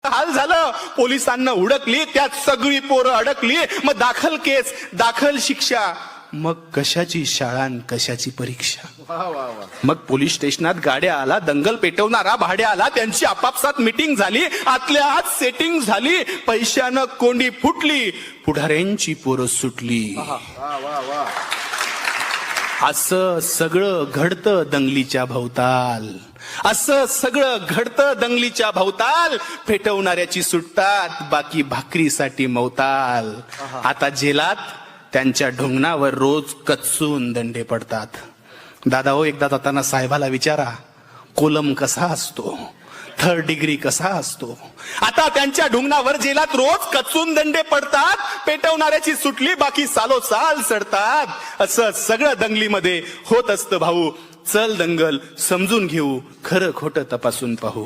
हाल झालं, पोलिसांना हुडकली, त्यात सगळी पोरं अडकली, मग दाखल केस, दाखल शिक्षा, मग कशाची शाळा आणि कशाची परीक्षा. मग पोलीस स्टेशनात गाड्या आला, दंगल पेटवणारा भाड्या आला, त्यांची आपापसात मीटिंग झाली, आतल्या आत सेटिंग झाली, पैशानं कोंडी फुटली, पुढाऱ्यांची पोरं सुटली. असं सगळं घडतं दंगलीच्या भोवताल, असं सगळं घडतं दंगलीच्या भोवताल. पेटवणाऱ्याची सुटतात, बाकी भाकरीसाठी मवताल. आता जेलात त्यांच्या ढोंगणावर रोज कच्चून दंडे पडतात. दादा हो, एकदा जाताना साहेबाला विचारा, कोलम कसा असतो, 3rd डिग्री कसा असतो. आता त्यांच्या ढुंगणावर जेलात रोज कच्चून दंडे पडतात. पेटवणाऱ्याची सुटली, बाकी सालोसाल सडतात. असं सगळं दंगलीमध्ये होत असतं भाऊ. चल दंगल समजून घेऊ, खरं खोटं तपासून पाहू.